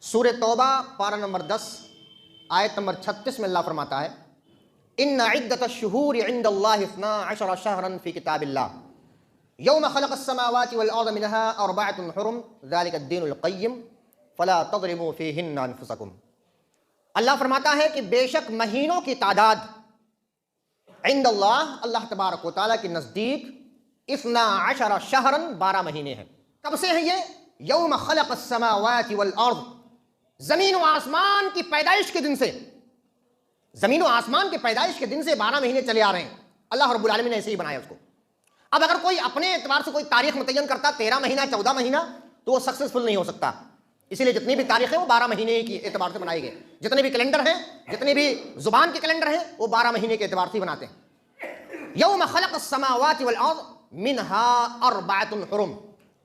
سورہ توبہ پارہ نمبر 10 آیت نمبر 36 میں اللہ فرماتا ہے ان عدۃ الشہور عند اللہ 12 شہرا فی کتاب اللہ یوم خلق السماوات والارض منها 4 حرم ذلك الدین القیم فلا تظلموا فیہن انفسکم۔ اللہ فرماتا ہے کہ بے شک مہینوں کی تعداد عند اللہ، اللہ تبارک و تعالیٰ کے نزدیک 12 شہرا 12 مہینے ہیں۔ کب سے ہیں یہ؟ یوم خلق السماوات والارض، زمین و آسمان کی پیدائش کے دن سے، زمین و آسمان کی پیدائش کے دن سے 12 مہینے چلے آ رہے ہیں۔ اللہ رب العالمین نے ایسے ہی بنایا اس کو۔ اب اگر کوئی اپنے اعتبار سے کوئی تاریخ متعین کرتا 13 مہینہ 14 مہینہ تو وہ سکسیسفل نہیں ہو سکتا، اسی لیے جتنی بھی تاریخیں وہ 12 مہینے کی اعتبار سے بنائی گئے، جتنے بھی کیلنڈر ہیں، جتنے بھی زبان کے کیلنڈر ہیں وہ 12 مہینے کے اعتبار سے بناتے ہیں۔ یوم خلق السماوات والارض منها 4 حرم،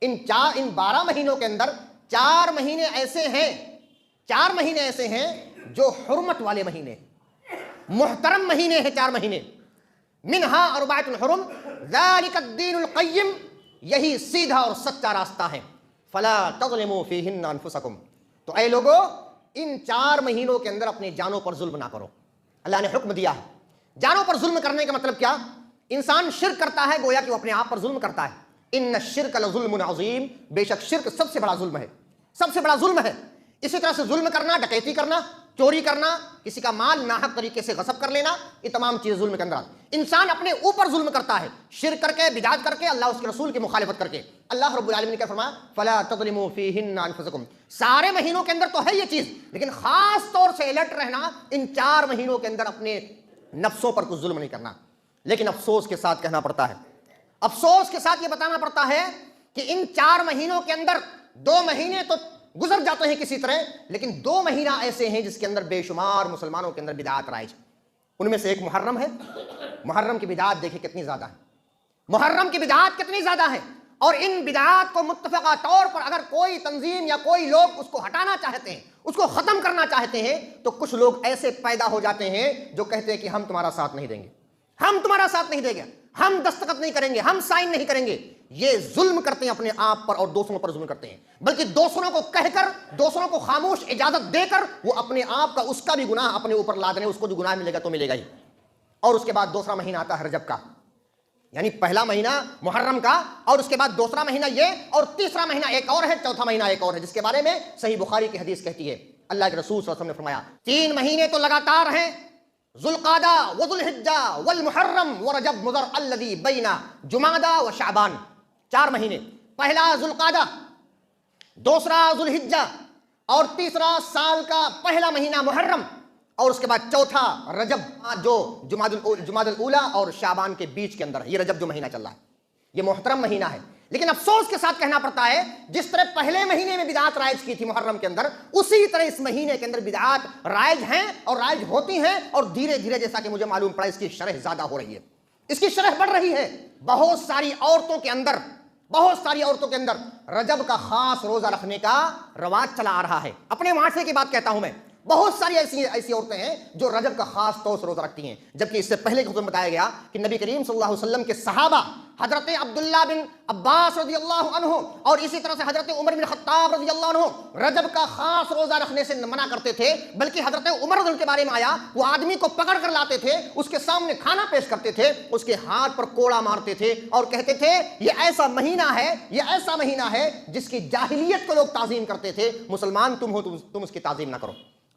ان 12 مہینوں کے اندر 4 مہینے ایسے ہیں، 4 مہینے ایسے ہیں جو حرمت والے مہینے، محترم مہینے ہیں 4 مہینے۔ منها 4 حرم ذلك الدین القیم، یہی سیدھا اور سچا راستہ ہے۔ فلا تظلموا فیہن انفسکم، تو اے لوگو ان 4 مہینوں کے اندر اپنی جانوں پر ظلم نہ کرو۔ اللہ نے حکم دیا ہے۔ جانوں پر ظلم کرنے کا مطلب کیا؟ انسان شرک کرتا ہے گویا کہ وہ اپنے آپ پر ظلم کرتا ہے۔ ان الشرک لظلم عظیم، بے شک شرک سب سے بڑا ظلم ہے، سب سے بڑا ظلم ہے۔ اسی طرح سے ظلم کرنا، ڈکیتی کرنا، چوری کرنا، کسی کا مال ناحق طریقے سے غصب کر لینا، یہ تمام چیزیں ظلم کے اندر آتی ہیں۔ انسان اپنے اوپر ظلم کرتا ہے، شرک کر کے، بدعت کر کے، اللہ اس کے رسول کی مخالفت کر کے۔ اللہ رب العالمین نے کیا فرمایا؟ فلا تظلموا فیہن انفسکم۔ سارے مہینوں کے اندر تو ہے یہ چیز، لیکن خاص طور سے الرٹ رہنا ان 4 مہینوں کے اندر اپنے نفسوں پر کچھ ظلم نہیں کرنا۔ لیکن افسوس کے ساتھ کہنا پڑتا ہے، افسوس کے ساتھ یہ بتانا پڑتا ہے کہ ان 4 مہینوں کے اندر 2 مہینے تو گزر جاتے ہیں کسی طرح، لیکن 2 مہینہ ایسے ہیں جس کے اندر بے شمار مسلمانوں کے اندر بدعات رائج ہیں۔ ان میں سے ایک محرم ہے۔ محرم کی بدعات دیکھیں کتنی زیادہ ہے، محرم کی بدعات کتنی زیادہ ہے، اور ان بدعات کو متفقہ طور پر اگر کوئی تنظیم یا کوئی لوگ اس کو ہٹانا چاہتے ہیں، اس کو ختم کرنا چاہتے ہیں، تو کچھ لوگ ایسے پیدا ہو جاتے ہیں جو کہتے ہیں کہ ہم تمہارا ساتھ نہیں دیں گے، ہم تمہارا ساتھ نہیں دیں گے، ہم دستخط نہیں کریں گے، ہم سائن نہیں کریں گے۔ یہ ظلم کرتے ہیں اپنے آپ پر اور دوسروں پر ظلم کرتے ہیں، بلکہ دوسروں کو کہہ کر، دوسروں کو خاموش اجازت دے کر وہ اپنے آپ کا، اس کا بھی گناہ اپنے اوپر لاد رہے ہیں۔ اس کو جو گناہ ملے گا تو ملے گا ہی۔ اور اس کے بعد دوسرا مہینہ آتا ہے رجب کا، یعنی پہلا مہینہ محرم کا، اور اس کے بعد دوسرا مہینہ یہ، اور تیسرا مہینہ ایک اور ہے، چوتھا مہینہ ایک اور ہے، جس کے بارے میں صحیح بخاری کی حدیث کہتی ہے، اللہ کے رسول صلی اللہ علیہ وسلم نے فرمایا 3 مہینے تو لگاتار ہیں، ذوالقعدہ وذوالحجہ والمحرم ورجب مضر الذی بین جمادہ و شعبان۔ 4 مہینے، پہلا ذوالقعدہ، دوسرا ذوالحجہ، اور تیسرا سال کا پہلا مہینہ محرم، اور اس کے بعد چوتھا رجب جو جمادی الاولیٰ اور شعبان کے بیچ کے اندر ہے۔ یہ رجب جو مہینہ چل رہا ہے یہ محترم مہینہ ہے، لیکن افسوس کے ساتھ کہنا پڑتا ہے جس طرح پہلے مہینے میں بدعات رائج کی تھی محرم کے اندر، اسی طرح اس مہینے کے اندر بدعات رائج ہیں اور رائج ہوتی ہیں، اور دھیرے دھیرے جیسا کہ مجھے معلوم پڑا اس کی شرح زیادہ ہو رہی ہے، اس کی شرح بڑھ رہی ہے۔ بہت ساری عورتوں کے اندر رجب کا خاص روزہ رکھنے کا رواج چلا آ رہا ہے۔ اپنے معاشرے کی بات کہتا ہوں میں، بہت ساری ایسی عورتیں ہیں جو رجب کا خاص طور سے روزہ رکھتی ہیں، جبکہ اس سے پہلے کے خطبے میں بتایا گیا کہ نبی کریم صلی اللہ علیہ وسلم کے صحابہ حضرت عبداللہ بن عباس رضی اللہ عنہ اور اسی طرح سے حضرت عمر بن خطاب رضی اللہ عنہ رجب کا خاص روزہ رکھنے سے منع کرتے تھے، بلکہ حضرت عمر رضی اللہ کے بارے میں آیا، وہ آدمی کو پکڑ کر لاتے تھے، اس کے سامنے کھانا پیش کرتے تھے، اس کے ہاتھ پر کوڑا مارتے تھے اور کہتے تھے یہ ایسا مہینہ ہے، یہ ایسا مہینہ ہے جس کی جاہلیت کو لوگ تعظیم کرتے تھے، مسلمان تم ہو، تم اس کی تعظیم نہ کرو،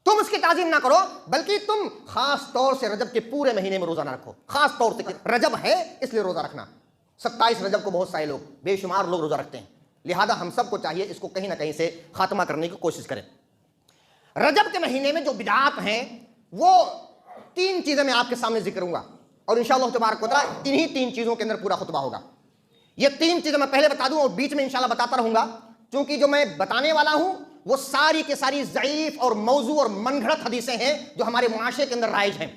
تم اس کی تعظیم نہ کرو، بلکہ تم خاص طور سے رجب کے پورے مہینے میں روزہ نہ رکھو۔ خاص طور سے رجب ہے اس لیے روزہ رکھنا۔ 27 رجب کو بہت سارے لوگ، بے شمار لوگ روزہ رکھتے ہیں، لہذا ہم سب کو چاہیے اس کو کہیں نہ کہیں سے خاتمہ کرنے کی کوشش کریں۔ رجب کے مہینے میں جو بدعات ہیں وہ 3 چیزیں میں آپ کے سامنے ذکر کروں گا، اور انشاءاللہ تبارک و تعالیٰ انہی 3 چیزوں کے اندر پورا خطبہ ہوگا۔ یہ 3 چیزیں میں پہلے بتا دوں اور بیچ میں انشاءاللہ بتاتا رہوں گا، چونکہ جو میں بتانے والا ہوں وہ ساری کے ساری ضعیف اور موضوع اور من گھڑت حدیثیں ہیں جو ہمارے معاشرے کے اندر رائج ہیں،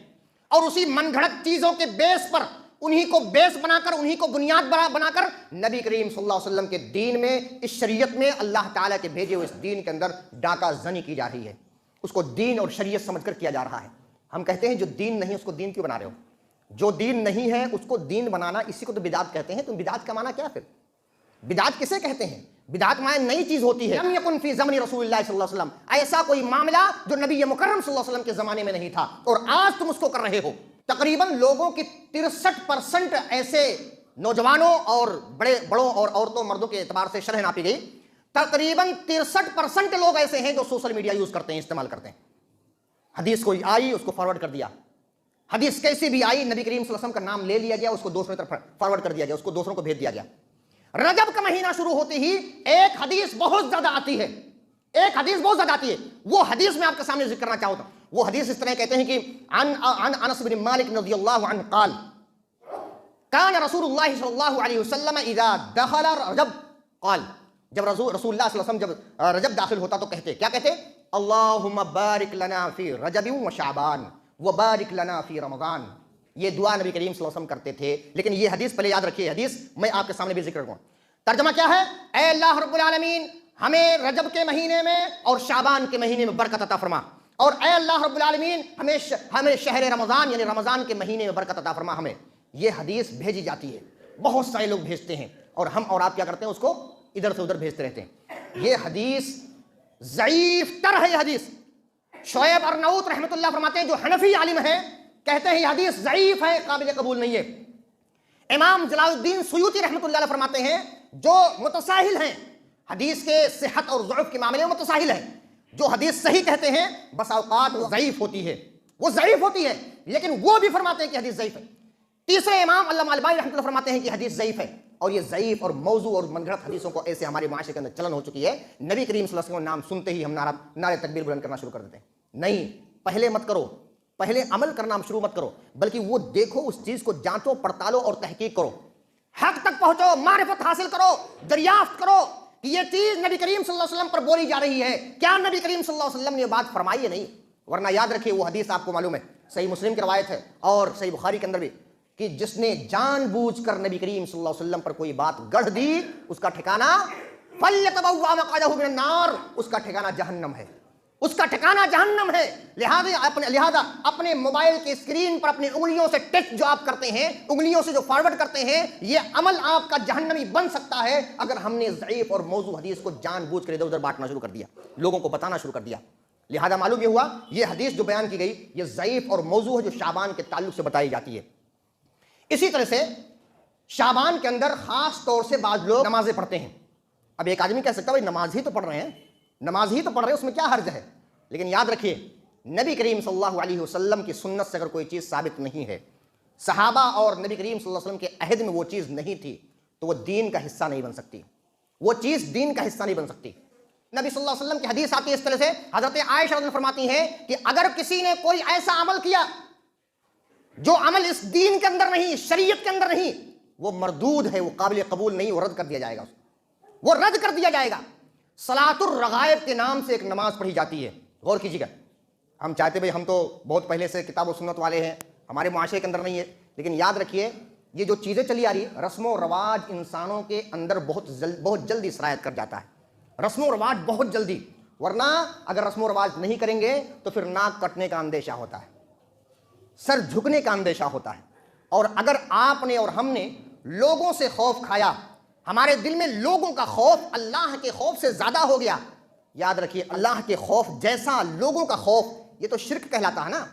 اور اسی من گھڑت چیزوں کے بیس پر، انہی کو بیس بنا کر، انہی کو بنیاد بنا کر نبی کریم صلی اللہ علیہ وسلم کے دین میں، اس شریعت میں، اللہ تعالیٰ کے بھیجے ہوئے اس دین کے اندر ڈاکہ زنی کی جا رہی ہے، اس کو دین اور شریعت سمجھ کر کیا جا رہا ہے۔ ہم کہتے ہیں جو دین نہیں اس کو دین کیوں بنا رہے ہو؟ جو دین نہیں ہے اس کو دین بنانا، اسی کو تو بدعت کہتے ہیں۔ تم بدعت کا معنی کیا پھر؟ بدعت کسے کہتے ہیں؟ بدعت مائن نئی چیز ہوتی ہے. لم یکن فی زمن رسول اللہ صلی اللہ علیہ وسلم, ایسا کوئی معاملہ جو نبی مکرم صلی اللہ علیہ وسلم کے زمانے میں نہیں تھا اور آج تم اس کو کر رہے ہو. تقریباً لوگوں کی 63% ایسے نوجوانوں اور بڑوں اور عورتوں مردوں کے اعتبار سے شرح ناپی گئی, تقریباً 63% لوگ ایسے ہیں جو سوشل میڈیا یوز کرتے ہیں, استعمال کرتے ہیں. حدیث کوئی آئی اس کو فارورڈ کر دیا, حدیث کیسی بھی آئی نبی کریم صلی اللہ علیہ وسلم کا نام لے لیا گیا, اس کو دوسروں کی طرف فارورڈ کر دیا گیا, اس کو دوسروں کو بھیج دیا گیا. رجب کا مہینہ شروع ہوتے ہی ایک حدیث بہت زیادہ آتی ہے, ایک حدیث بہت زیادہ آتی ہے. وہ حدیث میں آپ کے سامنے ذکر کرنا چاہتا ہوں. وہ حدیث اس طرح کہتے ہیں کہ عن انس بن مالک رضی اللہ عنہ قال کان رسول اللہ صلی اللہ علیہ وسلم اذا دخل رجب قال, جب رسول اللہ صلی اللہ علیہ وسلم جب رجب داخل ہوتا تو کہتے, کیا کہتے؟ اللہم بارک لنا فی رجب و شعبان وبارک لنا فی رمضان. یہ دعا نبی کریم صلی اللہ علیہ وسلم کرتے تھے. لیکن یہ حدیث پہلے یاد رکھیے, حدیث میں آپ کے سامنے بھی ذکر کروں. ترجمہ کیا ہے؟ اے اللہ رب العالمین ہمیں رجب کے مہینے میں اور شعبان کے مہینے میں برکت عطا فرما, اور اے اللہ رب العالمین ہمیں شہر رمضان یعنی رمضان کے مہینے میں برکت عطا فرما. ہمیں یہ حدیث بھیجی جاتی ہے, بہت سارے لوگ بھیجتے ہیں اور ہم اور آپ کیا کرتے ہیں, اس کو ادھر سے ادھر بھیجتے رہتے ہیں. یہ حدیث ضعیف تر ہے. یہ حدیث شعیب ارناؤت رحمۃ اللہ فرماتے ہیں, جو حنفی عالم ہیں, کہتے ہیں یہ حدیث ضعیف ہے, قابل قبول نہیں ہے. امام جلال الدین سیوطی رحمۃ اللہ علیہ فرماتے ہیں, جو متساہل ہیں حدیث کے صحت اور ضعف کے معاملے میں متساہل ہیں, جو حدیث صحیح کہتے ہیں بس اوقات وہ ضعیف ہوتی ہے, وہ ضعیف ہوتی ہے, لیکن وہ بھی فرماتے ہیں کہ حدیث ضعیف ہے. تیسرے امام علامہ البانی رحمۃ اللہ فرماتے ہیں کہ حدیث ضعیف ہے, اور یہ ضعیف اور موضوع اور من گھڑت حدیثوں کو ایسے ہمارے معاشرے کے اندر چلن ہو چکی ہے. نبی کریم صلی اللہ علیہ وسلم کا نام سنتے ہی ہم نعرہ تکبیر بلند کرنا شروع کر دیتے ہیں. نہیں, پہلے مت کرو, پہلے عمل کرنا شروع مت کرو, بلکہ وہ دیکھو, اس چیز کو جانچو, پڑتالو اور تحقیق کرو, حق تک پہنچو, معرفت حاصل کرو, دریافت کرو کہ یہ چیز نبی کریم صلی اللہ علیہ وسلم پر بولی جا رہی ہے, کیا نبی کریم صلی اللہ علیہ وسلم نے یہ بات فرمائی ہے؟ نہیں. ورنہ یاد رکھیے وہ حدیث آپ کو معلوم ہے, صحیح مسلم کی روایت ہے اور صحیح بخاری کے اندر بھی, کہ جس نے جان بوجھ کر نبی کریم صلی اللہ علیہ وسلم پر کوئی بات گڑھ دی, اس کا ٹھکانہ فَلْيَتَبَوَّأْ مَقْعَدَهُ مِنَ النَّارِ, اس کا ٹھکانہ جہنم ہے, اس کا ٹھکانہ جہنم ہے. لہذا اپنے موبائل کے اسکرین پر اپنی انگلیوں سے ٹچ جو آپ کرتے ہیں, انگلیوں سے جو فارورڈ کرتے ہیں, یہ عمل آپ کا جہنمی بن سکتا ہے اگر ہم نے ضعیف اور موضوع حدیث کو جان بوجھ کر ادھر ادھر بانٹنا شروع کر دیا, لوگوں کو بتانا شروع کر دیا. لہذا معلوم یہ ہوا یہ حدیث جو بیان کی گئی یہ ضعیف اور موضوع ہے, جو شعبان کے تعلق سے بتائی جاتی ہے. اسی طرح سے شعبان کے اندر خاص طور سے بعض لوگ نمازیں پڑھتے ہیں. اب ایک آدمی کہہ سکتا ہے بھائی نماز ہی تو پڑھ رہے ہیں, نماز ہی تو پڑھ رہے ہیں, اس میں کیا حرج ہے؟ لیکن یاد رکھیے نبی کریم صلی اللہ علیہ وسلم کی سنت سے اگر کوئی چیز ثابت نہیں ہے, صحابہ اور نبی کریم صلی اللہ علیہ وسلم کے عہد میں وہ چیز نہیں تھی, تو وہ دین کا حصہ نہیں بن سکتی, وہ چیز دین کا حصہ نہیں بن سکتی. نبی صلی اللہ علیہ وسلم کی حدیث آتی ہے اس طرح سے, حضرت عائشہ رضی اللہ عنہا فرماتی ہیں کہ اگر کسی نے کوئی ایسا عمل کیا جو عمل اس دین کے اندر نہیں, شریعت کے اندر نہیں, وہ مردود ہے, وہ قابل قبول نہیں, وہ رد کر دیا جائے گا, وہ رد کر دیا جائے گا. صلاۃ الرغائب کے نام سے ایک نماز پڑھی جاتی ہے, غور کیجیے گا. ہم چاہتے بھائی ہم تو بہت پہلے سے کتاب و سنت والے ہیں, ہمارے معاشرے کے اندر نہیں ہے, لیکن یاد رکھیے یہ جو چیزیں چلی آ رہی ہے, رسم و رواج انسانوں کے اندر بہت جلدی سرایت کر جاتا ہے, رسم و رواج بہت جلدی. ورنہ اگر رسم و رواج نہیں کریں گے تو پھر ناک کٹنے کا اندیشہ ہوتا ہے, سر جھکنے کا اندیشہ ہوتا ہے. اور اگر آپ نے اور ہم نے لوگوں سے خوف کھایا, ہمارے دل میں لوگوں کا خوف اللہ کے خوف سے زیادہ ہو گیا, یاد رکھیے اللہ کے خوف جیسا لوگوں کا خوف, یہ تو شرک کہلاتا ہے نا,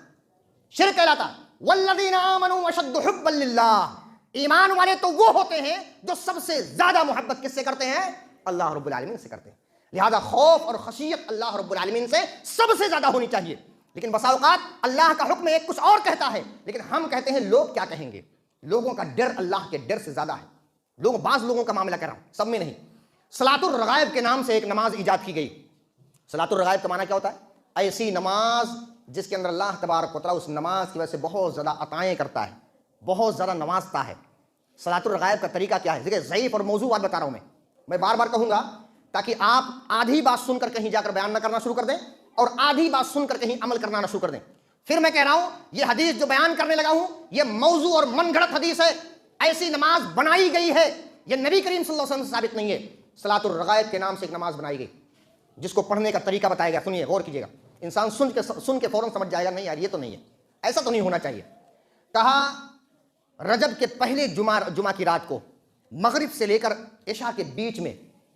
شرک کہلاتا. والذین آمنوا اشد حبا للہ, ایمان والے تو وہ ہوتے ہیں جو سب سے زیادہ محبت کس سے کرتے ہیں؟ اللہ رب العالمین سے کرتے ہیں. لہذا خوف اور خشیت اللہ رب العالمین سے سب سے زیادہ ہونی چاہیے. لیکن بسا اوقات اللہ کا حکم ایک کچھ اور کہتا ہے, لیکن ہم کہتے ہیں لوگ کیا کہیں گے. لوگوں کا ڈر اللہ کے ڈر سے زیادہ ہے. بعض لوگوں کا معاملہ کر رہا ہوں, سب میں نہیں. صلاۃ الرغائب کے نام سے ایک نماز ایجاد کی گئی. صلاۃ الرغائب کا معنی کیا ہوتا ہے؟ ایسی نماز جس کے اندر اللہ تبارک و تعالیٰ اس نماز کی وجہ سے بہت زیادہ عطائیں کرتا ہے, بہت زیادہ نوازتا ہے. صلاۃ الرغائب کا طریقہ کیا ہے؟ دیکھیں ضعیف اور موضوع بات بتا رہا ہوں میں بار بار کہوں گا تاکہ آپ آدھی بات سن کر کہیں جا کر بیان نہ کرنا شروع کر دیں اور آدھی بات سن کر کہیں عمل کرنا نہ شروع کر دیں. پھر میں کہہ رہا ہوں یہ حدیث جو بیان کرنے لگا ہوں یہ موضوع اور من گھڑت حدیث ہے, ایسی نماز بنائی گئی ہے, یہ نبی کریم صلی اللہ علیہ وسلم سے ثابت نہیں ہے. صلاۃ الرغائب کے نام سے ایک نماز بنائی گئی جس کو پڑھنے کا طریقہ بتایا گیا. سنیے, غور کیجیے گا, انسان سن کے فوراً سمجھ جائے گا نہیں یار یہ تو نہیں ہے, ایسا تو نہیں ہونا چاہیے. کہا رجب کے پہلے جمعہ کی رات کو مغرب سے لے کر عشاء کے بیچ میں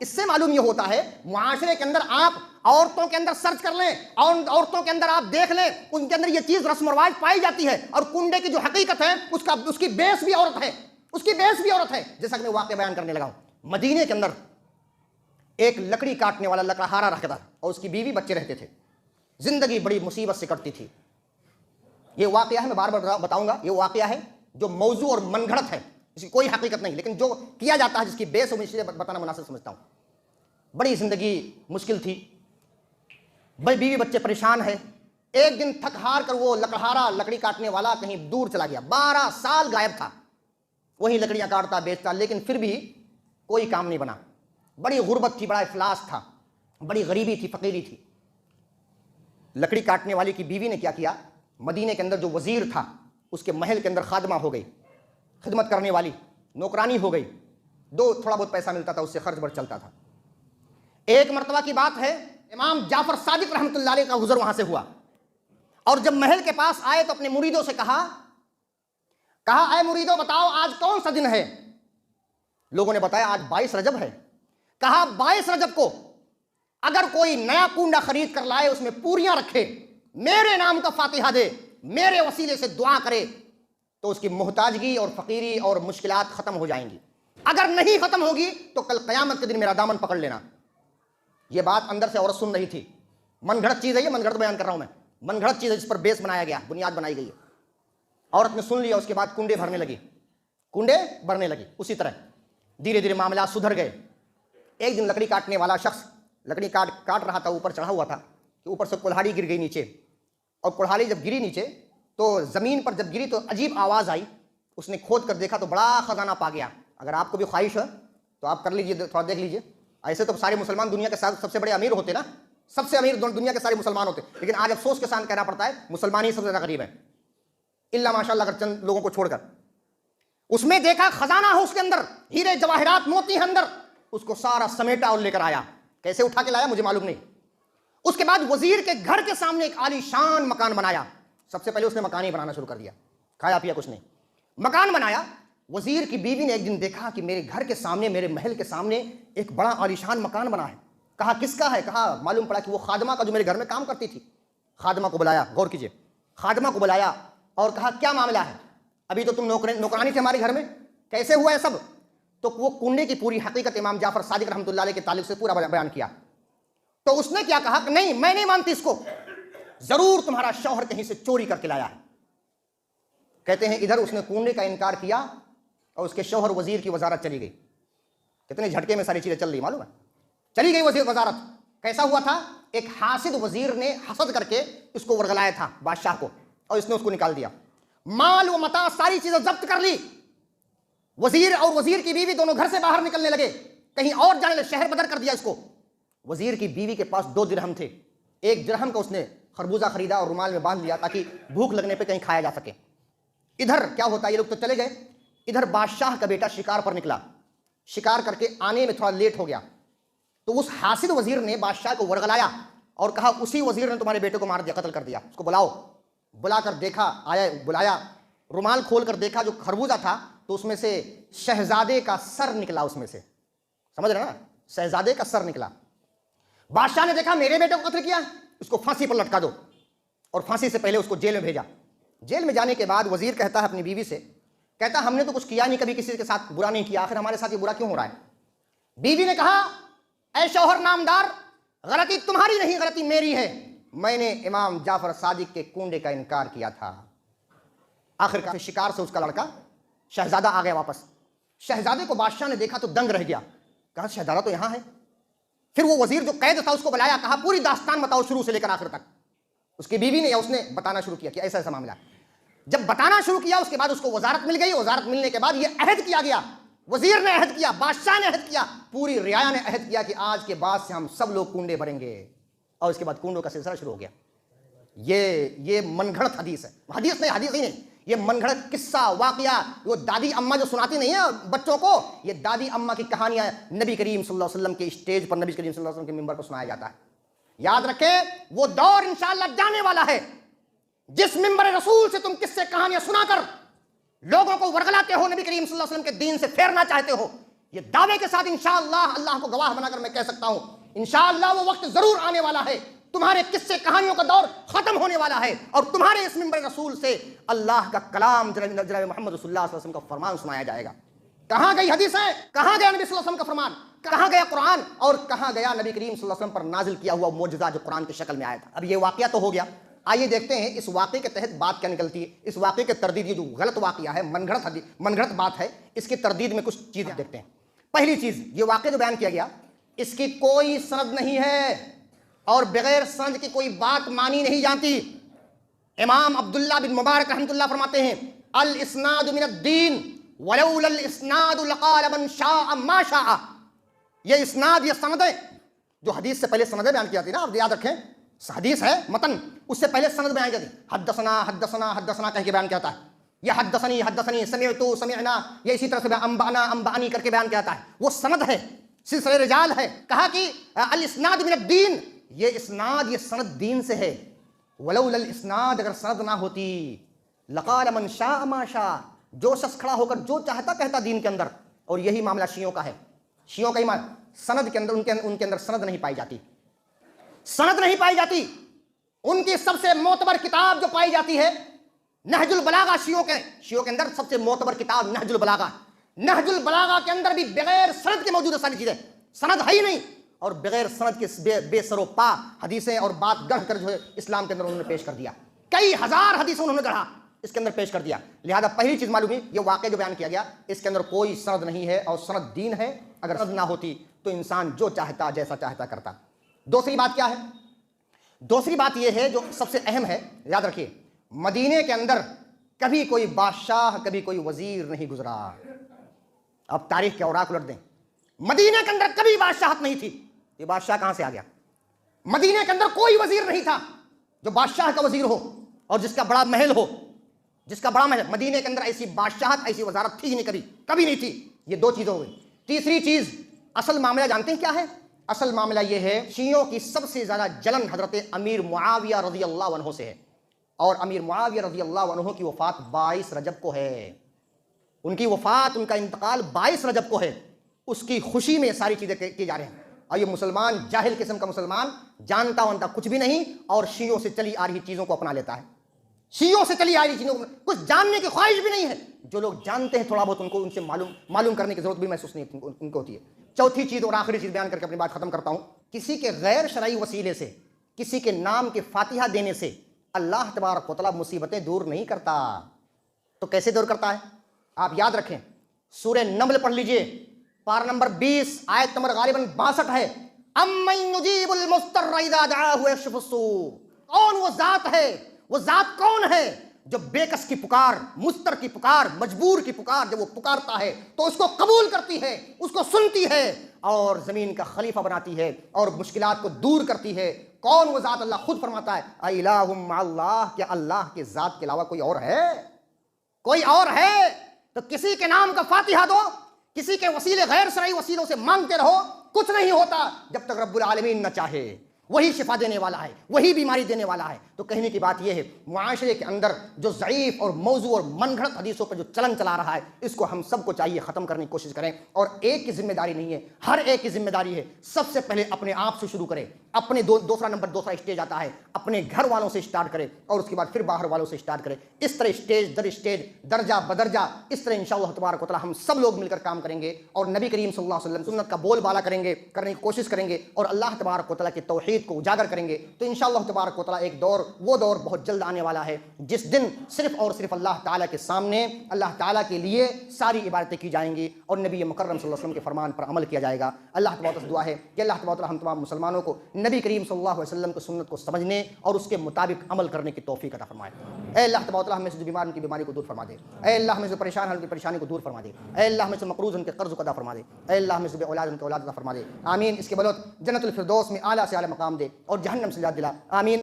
اس سے معلوم یہ ہوتا ہے معاشرے کے اندر آپ عورتوں کے اندر سرچ کر لیں اور عورتوں کے اندر آپ دیکھ لیں، ان کے اندر یہ چیز رسم و رواج پائی جاتی ہے، اور کنڈے کی جو حقیقت ہے اس کی بیس بھی عورت ہے، اس کی بیس بھی عورت ہے۔ جیسا کہ میں واقعہ بیان کرنے لگا ہوں، مدینے کے اندر ایک لکڑی کاٹنے والا لکڑہارا رکھتا اور اس کی بیوی بچے رہتے تھے، زندگی بڑی مصیبت سے کٹتی تھی۔ یہ واقعہ ہے، میں بار بار بتاؤں گا، یہ واقعہ ہے جو موضوع اور من گھڑت ہے، اس کی کوئی حقیقت نہیں، لیکن جو کیا جاتا ہے جس کی بیس میں اسے بتانا مناسب سمجھتا ہوں۔ بڑی زندگی مشکل تھی، بڑی بیوی بچے پریشان ہے۔ ایک دن تھک ہار کر وہ لکڑہارا لکڑی کاٹنے والا کہیں دور چلا گیا، 12 سال غائب تھا، وہی لکڑیاں کاٹتا بیچتا، لیکن پھر بھی کوئی کام نہیں بنا۔ بڑی غربت تھی، بڑا افلاس تھا، بڑی غریبی تھی، فقیری تھی۔ لکڑی کاٹنے والی کی بیوی نے کیا کیا، مدینے کے اندر جو وزیر تھا اس کے محل کے اندر خادمہ ہو گئی، خدمت کرنے والی نوکرانی ہو گئی، تھوڑا بہت پیسہ ملتا تھا، اس سے خرچ برچ چلتا تھا۔ ایک مرتبہ کی بات ہے، امام جعفر صادق رحمۃ اللہ علیہ کا گزر وہاں سے ہوا، اور جب محل کے پاس آئے تو اپنے مریدوں سے کہا اے مریدوں بتاؤ آج کون سا دن ہے؟ لوگوں نے بتایا آج 22 رجب ہے۔ کہا 22 رجب کو اگر کوئی نیا کنڈا خرید کر لائے، اس میں پوریاں رکھے، میرے نام کا فاتحہ دے، میرے وسیلے سے دعا کرے، تو اس کی محتاجگی اور فقیری اور مشکلات ختم ہو جائیں گی۔ اگر نہیں ختم ہوگی تو کل قیامت کے دن میرا دامن پکڑ لینا۔ یہ بات اندر سے عورت سن رہی تھی، من گھڑت چیز ہے، یہ من گھڑت بیان کر رہا ہوں میں، من گھڑت چیز ہے جس پر بیس بنایا گیا، بنیاد بنائی گئی ہے۔ عورت نے سن لیا، اس کے بعد کنڈے بھرنے لگی۔ اسی طرح دھیرے دھیرے معاملات سدھر گئے۔ ایک دن لکڑی کاٹنے والا شخص لکڑی کاٹ رہا تھا، اوپر چڑھا ہوا تھا کہ اوپر سے کلہاڑی گر گئی نیچے، اور کلہاڑی جب گری نیچے تو زمین پر جب گری تو عجیب آواز آئی۔ اس نے کھود کر دیکھا تو بڑا خزانہ پا گیا۔ اگر آپ کو بھی خواہش ہے تو آپ کر لیجئے، تھوڑا دیکھ لیجئے۔ ایسے تو سارے مسلمان دنیا کے سب سے بڑے امیر ہوتے نا، سب سے امیر دنیا کے سارے مسلمان ہوتے، لیکن آج افسوس کے ساتھ کہنا پڑتا ہے مسلمان ہی سب سے زیادہ غریب ہیں، الا ماشاء اللہ اگر چند لوگوں کو چھوڑ کر۔ اس میں دیکھا خزانہ ہے، اس کے اندر ہیرے جواہرات موتی ہیں اندر، اس کو سارا سمیٹا اور لے کر آیا۔ کیسے اٹھا کے لایا مجھے معلوم نہیں۔ اس کے بعد وزیر کے گھر کے سامنے ایک عالی شان مکان بنایا۔ سب سے پہلے اس نے مکان ہی بنانا شروع کر دیا، کھایا پیا کچھ نہیں، مکان بنایا۔ وزیر کی بیوی نے ایک دن دیکھا کہ میرے گھر کے سامنے، میرے محل کے سامنے ایک بڑا عالی شان مکان بنا ہے۔ کہا کس کا ہے؟ کہا معلوم پڑا کہ وہ خادمہ کا جو میرے گھر میں کام کرتی تھی۔ خادمہ کو بلایا، غور کیجئے، خادمہ کو بلایا اور کہا کیا معاملہ ہے؟ ابھی تو تم نوکرانی تھے ہمارے گھر میں، کیسے ہوا ہے سب؟ تو وہ کنڈے کی پوری حقیقت امام جعفر صادق رحمۃ اللہ علیہ کے تعلق سے پورا بیان کیا۔ تو اس نے کیا کہا کہ نہیں، میں نہیں مانتی اس کو، ضرور تمہارا شوہر کہیں سے چوری کر کے لایا ہے۔ کہتے ہیں ادھر اس نے کنڈے کا انکار کیا اور اس کے شوہر وزیر کی وزارت چلی گئی۔ کتنے جھٹکے میں ساری چیزیں چل رہی معلوم ہے؟ چلی گئی وزیر وزارت۔ کیسا ہوا تھا؟ ایک حاسد وزیر نے حسد کر کے اس کو ورغلایا تھا بادشاہ کو، اور اس نے اس کو نکال دیا، مال و متاع ساری چیزیں ضبط کر لی۔ وزیر اور وزیر کی بیوی دونوں گھر سے باہر نکلنے لگے، کہیں اور جانے لگے، شہر بدر کر دیا اس کو۔ وزیر کی بیوی کے پاس 2 درہم تھے، 1 درہم کا اس نے خربوزہ خریدا اور رومال میں باندھ لیا تاکہ بھوک لگنے پہ کہیں کھایا جا سکے۔ ادھر کیا ہوتا ہے، یہ لوگ تو چلے گئے، ادھر بادشاہ کا بیٹا شکار پر نکلا، شکار کر کے آنے میں تھوڑا لیٹ ہو گیا، تو اس حاسد وزیر نے بادشاہ کو ورغلایا اور کہا اسی وزیر نے تمہارے بیٹے کو مار دیا، قتل کر دیا، اس کو بلاؤ۔ بلا کر دیکھا، آیا، بلایا، رومال کھول کر دیکھا جو خربوزہ تھا تو اس میں سے شہزادے کا سر نکلا، اس میں سے، سمجھ رہے نا، شہزادے کا سر نکلا۔ بادشاہ نے دیکھا میرے بیٹے کو قتل کیا، اس کو پھانسی پر لٹکا دو، اور پھانسی سے پہلے اس کو جیل میں بھیجا۔ جیل میں جانے کے بعد وزیر کہتا ہے اپنی بیوی سے، کہتا ہم نے تو کچھ کیا نہیں، کبھی کسی کے ساتھ برا نہیں کیا، آخر ہمارے ساتھ یہ برا کیوں ہو رہا ہے؟ بیوی نے کہا اے شوہر نامدار، غلطی تمہاری نہیں، غلطی میری ہے، میں نے امام جعفر صادق کے کنڈے کا انکار کیا تھا۔ آخر کار شکار سے اس کا لڑکا شہزادہ آ گیا واپس۔ شہزادے کو بادشاہ نے دیکھا تو دنگ رہ گیا، کہا شہزادہ تو یہاں ہے۔ پھر وہ وزیر جو قید تھا اس کو بلایا، کہا پوری داستان بتاؤ شروع سے لے کر آخر تک۔ اس کی بیوی نے یا اس نے بتانا شروع کیا کہ ایسا ایسا معاملہ۔ جب بتانا شروع کیا اس کے بعد اس کو وزارت مل گئی، وزارت ملنے کے بعد یہ عہد کیا گیا، وزیر نے عہد کیا، بادشاہ نے عہد کیا، پوری رعایا نے عہد کیا کہ آج کے بعد سے ہم سب لوگ کنڈے بھریں گے، اور اس کے بعد کنڈوں کا سلسلہ شروع ہو گیا۔ یہ من گھڑت حدیث ہے، حدیث ہی نہیں، یہ من گھڑت قصہ واقعہ، وہ دادی اماں جو سناتی نہیں ہے بچوں کو، یہ دادی اماں کی کہانیاں نبی کریم صلی اللہ علیہ وسلم کے اسٹیج پر، نبی کریم صلی اللہ علیہ وسلم کے ممبر پر سنایا جاتا ہے۔ یاد رکھیں وہ دور انشاءاللہ جانے والا ہے، جس ممبر رسول سے تم قصے کہانیاں سنا کر لوگوں کو ورغلاتے ہو، نبی کریم صلی اللہ علیہ وسلم کے دین سے پھیرنا چاہتے ہو، یہ دعوے کے ساتھ انشاءاللہ اللہ کو گواہ بنا کر میں کہہ سکتا ہوں انشاءاللہ وہ وقت ضرور آنے والا ہے، تمہارے قصے کہانیوں کا دور ختم ہونے والا ہے اور تمہارے اس منبر رسول سے اللہ کا کلام جناب محمد رسول اللہ صلی اللہ علیہ وسلم کا فرمان سنایا جائے گا۔ کہاں گئی حدیثیں، کہاں گیا نبی صلی اللہ علیہ وسلم کا فرمان، کہاں گیا قرآن، اور کہاں گیا نبی کریم صلی اللہ علیہ وسلم پر نازل کیا ہوا معجزہ جو قرآن کی شکل میں آیا تھا۔ اب یہ واقعہ تو ہو گیا، آئیے دیکھتے ہیں اس واقعے کے تحت بات کیا نکلتی ہے، اس واقعے کے تردید، یہ جو غلط واقعہ ہے، من گھڑت بات ہے، اس کی تردید میں کچھ چیزیں دیکھتے ہیں۔ پہلی چیز، یہ واقعہ جو بیان کیا گیا اس کی کوئی سند نہیں ہے اور بغیر سند کی کوئی بات مانی نہیں جاتی۔ امام عبداللہ بن مبارک رحمۃ اللہ فرماتے ہیں الاسناد من الدین ولولا الاسناد لقال من شاء ما شاء۔ یہ اسناد، یہ سند ہے جو حدیث سے پہلے سندیں بیان کی جاتی ہے نا، آپ یاد رکھیں، حدیث ہے متن، اس سے پہلے سند بیان کی جاتی ہے، حدثنا حدثنا حدثنا کہہ کے بیان کیا جاتا ہے، یہ حدثنی حدثنی سمعت سمعنا، یہ اسی طرح سے انبانا انبانی کر کے بیان کیا جاتا ہے، وہ سند ہے، سلسلہ رجال ہے۔ کہا کہ الاسناد من الدین، یہ اسناد، یہ سند دین سے ہے۔ ولولا الاسناد، اگر سند نہ ہوتی، لقال من شاء ما شاء، جو شخص کھڑا ہو کر جو چاہتا کہتا دین کے اندر۔ اور یہی معاملہ شیعوں کا ہے، شیعوں کا ایمان، سند کے اندر ان کے اندر سند نہیں پائی جاتی، سند نہیں پائی جاتی۔ ان کی سب سے معتبر کتاب جو پائی جاتی ہے نہج البلاغہ، شیعوں کے اندر سب سے معتبر کتاب نہج البلاغہ، نہج البلاغہ کے اندر بھی بغیر سند کے موجود ہے ساری چیزیں، سند ہے ہی نہیں، اور بغیر سند کے بے سر و پا حدیثیں اور بات گڑھ کر جو ہے اسلام کے اندر انہوں نے پیش کر دیا، کئی ہزار حدیثیں انہوں نے گڑھا اس کے اندر پیش کر دیا۔ لہذا پہلی چیز معلوم ہے، یہ واقعہ جو بیان کیا گیا اس کے اندر کوئی سند نہیں ہے اور سند دین ہے، اگر سند نہ ہوتی تو انسان جو چاہتا جیسا چاہتا کرتا۔ دوسری بات کیا ہے؟ دوسری بات یہ ہے جو سب سے اہم ہے، یاد رکھیے، مدینے کے اندر کبھی کوئی بادشاہ، کبھی کوئی وزیر نہیں گزرا۔ اب تاریخ کے اوراق الٹ دیں، مدینے کے اندر کبھی بادشاہت نہیں تھی، یہ بادشاہ کہاں سے آ گیا؟ مدینے کے اندر کوئی وزیر نہیں تھا جو بادشاہ کا وزیر ہو اور جس کا بڑا محل ہو، جس کا بڑا محل۔ مدینے کے اندر ایسی بادشاہت، ایسی وزارت تھی ہی نہیں، کبھی نہیں تھی۔ یہ دو چیزیں ہو گئی۔ تیسری چیز، اصل معاملہ جانتے ہیں کیا ہے؟ اصل معاملہ یہ ہے، شیعوں کی سب سے زیادہ جلن حضرت امیر معاویہ رضی اللہ عنہ سے ہے، اور امیر معاویہ رضی اللہ عنہ کی وفات 22 رجب کو ہے۔ ان کی وفات، ان کا انتقال 22 رجب کو ہے۔ اس کی خوشی میں ساری چیزیں کی جا رہے ہیں، اور یہ مسلمان، جاہل قسم کا مسلمان، جانتا وانتا کچھ بھی نہیں، اور شیعوں سے چلی آ رہی چیزوں کو اپنا لیتا ہے، شیعوں سے چلی آ رہی چیزوں کو کچھ جاننے کی خواہش بھی نہیں ہے۔ جو لوگ جانتے ہیں تھوڑا بہت، ان کو ان سے معلوم کرنے کی ضرورت بھی محسوس نہیں ان کو ہوتی ہے۔ چوتھی چیز اور آخری چیز بیان کر کے اپنی بات ختم کرتا ہوں، کسی کے غیر شرعی وسیلے سے، کسی کے نام کے فاتحہ دینے سے اللہ تبارک و تعالیٰ مصیبتیں دور نہیں کرتا۔ تو کیسے دور کرتا ہے؟ آپ یاد رکھیں، سورہ نمل پڑھ لیجئے، پارہ نمبر 20، آیت نمبر غالباً 62 ہے۔ امن یجیب المضطر اذا دعاہ ویکشف السوء، کون وہ ذات ہے، وہ ذات کون ہے جو بے کس کی پکار، مضطر کی پکار، مجبور کی پکار جب وہ پکارتا ہے تو اس کو قبول کرتی ہے، اس کو سنتی ہے اور زمین کا خلیفہ بناتی ہے اور مشکلات کو دور کرتی ہے۔ کون وہ ذات؟ اللہ خود فرماتا ہے اِلٰہٌ مع اللہ، کیا اللہ کے ذات کے علاوہ کوئی اور ہے؟ کوئی اور ہے تو کسی کے نام کا فاتحہ دو، کسی کے وسیلے غیر شرعی وسیلوں سے مانگتے رہو، کچھ نہیں ہوتا جب تک رب العالمین نہ چاہے۔ وہی شفا دینے والا ہے، وہی بیماری دینے والا ہے۔ تو کہنے کی بات یہ ہے، معاشرے کے اندر جو ضعیف اور موضوع اور من گھڑت حدیثوں پر جو چلن چلا رہا ہے، اس کو ہم سب کو چاہیے ختم کرنے کی کوشش کریں۔ اور ایک کی ذمہ داری نہیں ہے، ہر ایک کی ذمہ داری ہے۔ سب سے پہلے اپنے آپ سے شروع کریں، اپنے دوسرا اسٹیج آتا ہے، اپنے گھر والوں سے اسٹارٹ کریں، اور اس کے بعد پھر باہر والوں سے اسٹارٹ کریں۔ اس طرح اسٹیج در اسٹیج، درجہ بدرجہ، اس طرح انشاءاللہ تبارک و تعالی ہم سب لوگ مل کر کام کریں گے اور نبی کریم صلی اللہ علیہ وسلم سنت کا بول بالا کرنے کی کوشش کریں گے اور اللہ تبارک و تعالی کی توحید کو اجاگر کریں گے۔ تو انشاءاللہ تبارک و تعالی ایک دور، وہ دور بہت جلد آنے والا ہے جس دن صرف اور صرف اللہ تعالیٰ کے سامنے، اللہ تعالیٰ کے لیے ساری عبادتیں کی جائیں گی اور نبی مکرم صلی اللہ علیہ وسلم کے فرمان پر عمل کیا جائے گا۔ اللہ تبارک و تعالیٰ سے دعا ہے کہ اللہ تبارک و تعالیٰ ہم تمام مسلمانوں کو نبی کریم صلی اللہ علیہ وسلم کی سنت کو سمجھنے اور اس کے مطابق عمل کرنے کی توفیق عطا فرمائے۔ اے اللہ تبارک و تعالیٰ ہمیں سے جو بیمار ان کی بیماری کو دور فرما دے، اے اللہ ہمیں سے پریشان ان کی پریشانی کو دور فرما دے، اے اللہ ہمیں سے مقروض ان کے قرض کو ادا فرما دے، اے اللہ ہمیں سے بے اولاد ان کے اولاد عطا فرما دے۔ آمین۔ اس کے بدولت جنت الفردوس میں اعلیٰ سے اعلیٰ مقام دے اور جہنم سے نجات دلا۔ آمین۔